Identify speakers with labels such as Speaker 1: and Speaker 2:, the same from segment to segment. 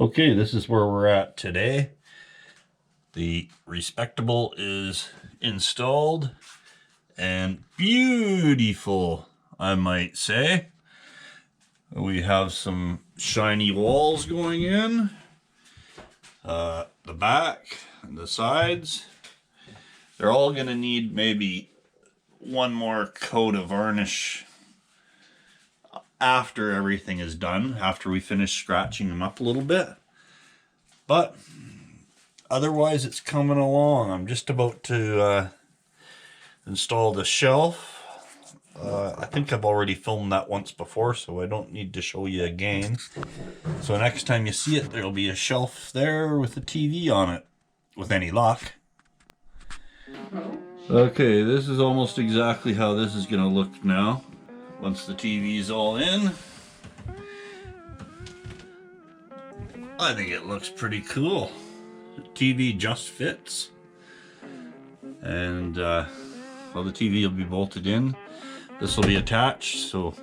Speaker 1: Okay, this is where we're at today. The Respectable is installed and beautiful, I might say. We have some shiny walls going in, the back and the sides. They're all going to need maybe one more coat of varnish after everything is done, after we finish scratching them up a little bit. But otherwise, it's coming along. I'm just about to install the shelf. I think I've already filmed that once before, so I don't need to show you again. So next time you see it, there'll be a shelf there with a TV on it, with any luck. Okay, this is almost exactly how this is going to look now, once the TV's all in. I think it looks pretty cool. The TV just fits. And well, the TV will be bolted in. This will be attached, so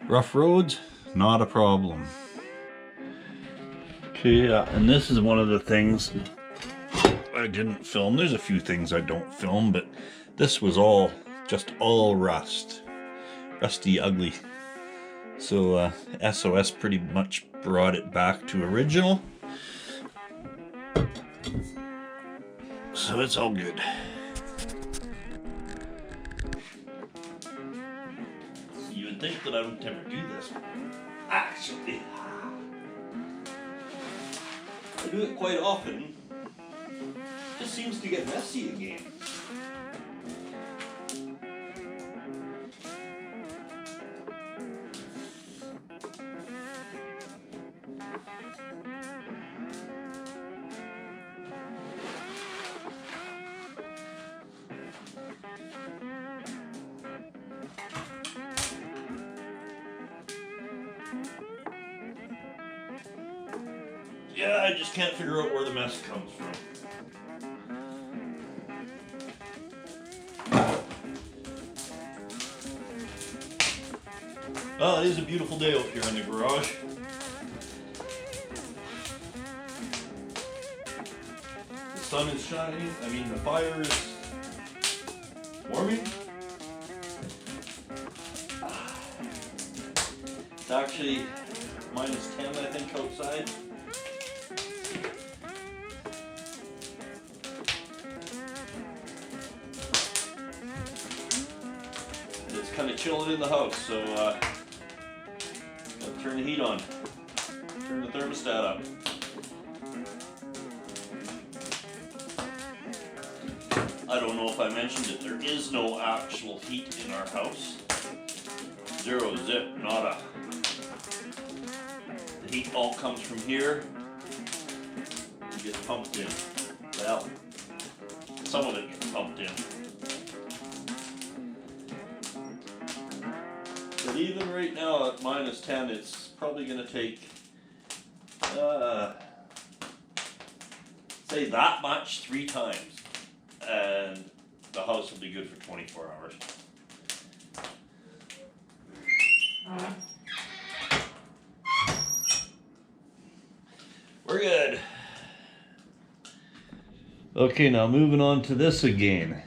Speaker 1: rough roads, not a problem. Okay, and this is one of the things I didn't film. There's a few things I don't film, but this was all rust. Rusty, ugly. So SOS pretty much brought it back to original. So it's all good. You would think that I would never do this. Actually, I do it quite often. It just seems to get messy again. Yeah, I just can't figure out where the mess comes from. Well, it is a beautiful day out here in the garage. The sun is shining. I mean, the fire is warming. It's actually -10, I think, outside. It's kind of chilling in the house, so gotta turn the heat on, turn the thermostat up. I don't know if I mentioned it, there is no actual heat in our house. Zero, zip, nada. The heat all comes from here and gets pumped in. Well, some of it gets pumped in. But even right now at -10, it's probably going to take, say that much 3 times, and the house will be good for 24 hours. We're good. Okay, now moving on to this again.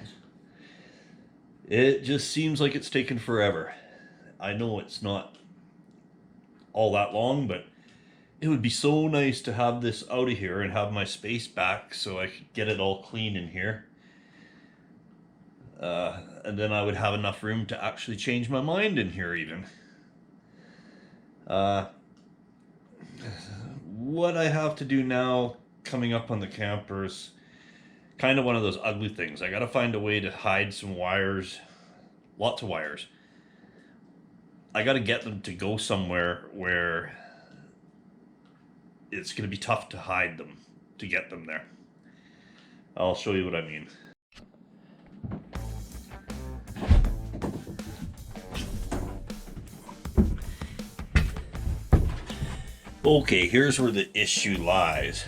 Speaker 1: It just seems like it's taken forever. I know it's not all that long, but it would be so nice to have this out of here and have my space back so I could get it all clean in here. And then I would have enough room to actually change my mind in here even. What I have to do now coming up on the camper is kind of one of those ugly things. I gotta find a way to hide some wires, lots of wires. I got to get them to go somewhere where it's going to be tough to hide them, to get them there. I'll show you what I mean. Okay, here's where the issue lies.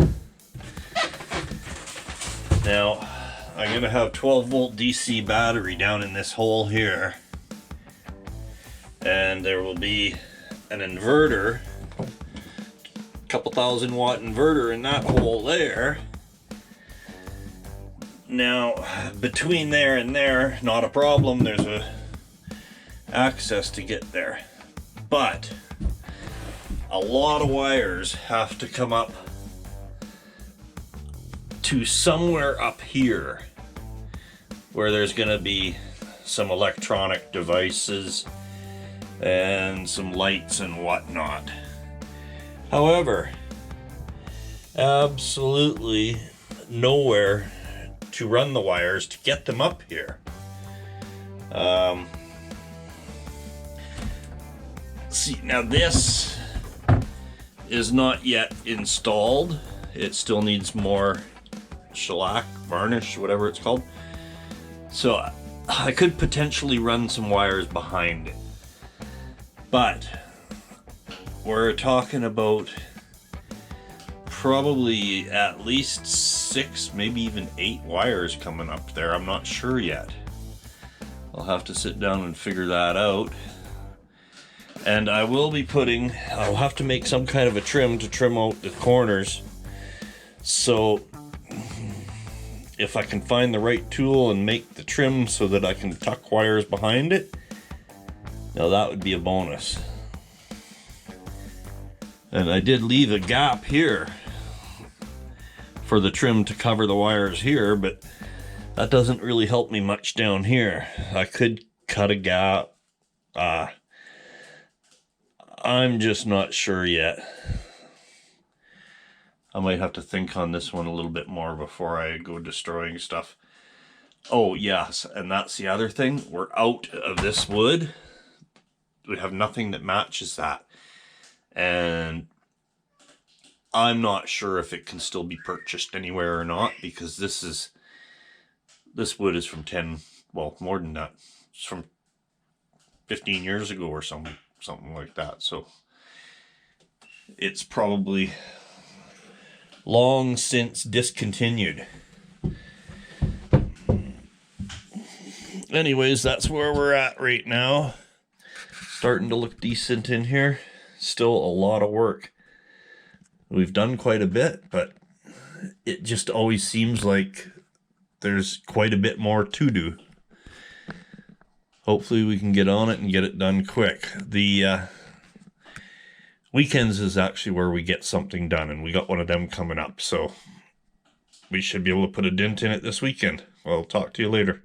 Speaker 1: Now, I'm going to have 12-volt DC battery down in this hole here. And there will be an inverter couple 1,000-watt inverter in that hole there. Now, between there and there, not a problem. There's a access to get there. But a lot of wires have to come up to somewhere up here where there's going to be some electronic devices and some lights and whatnot. However, absolutely nowhere to run the wires to get them up here. See, now this is not yet installed. It still needs more shellac, varnish, whatever it's called. So I could potentially run some wires behind it. But we're talking about probably at least 6, maybe even 8 wires coming up there. I'm not sure yet. I'll have to sit down and figure that out. And I will be I'll have to make some kind of a trim to trim out the corners. So if I can find the right tool and make the trim so that I can tuck wires behind it, now that would be a bonus. And I did leave a gap here for the trim to cover the wires here, but that doesn't really help me much down here. I could cut a gap. I'm just not sure yet. I might have to think on this one a little bit more before I go destroying stuff. Oh yes, and that's the other thing. We're out of this wood. We have nothing that matches that. And I'm not sure if it can still be purchased anywhere or not, because this wood is from more than that. It's from 15 years ago or something like that. So it's probably long since discontinued. Anyways, that's where we're at right now. Starting to look decent in here. Still a lot of work. We've done quite a bit, but it just always seems like there's quite a bit more to do. Hopefully we can get on it and get it done quick. The weekends is actually where we get something done, and we got one of them coming up, so we should be able to put a dent in it this weekend. I'll talk to you later.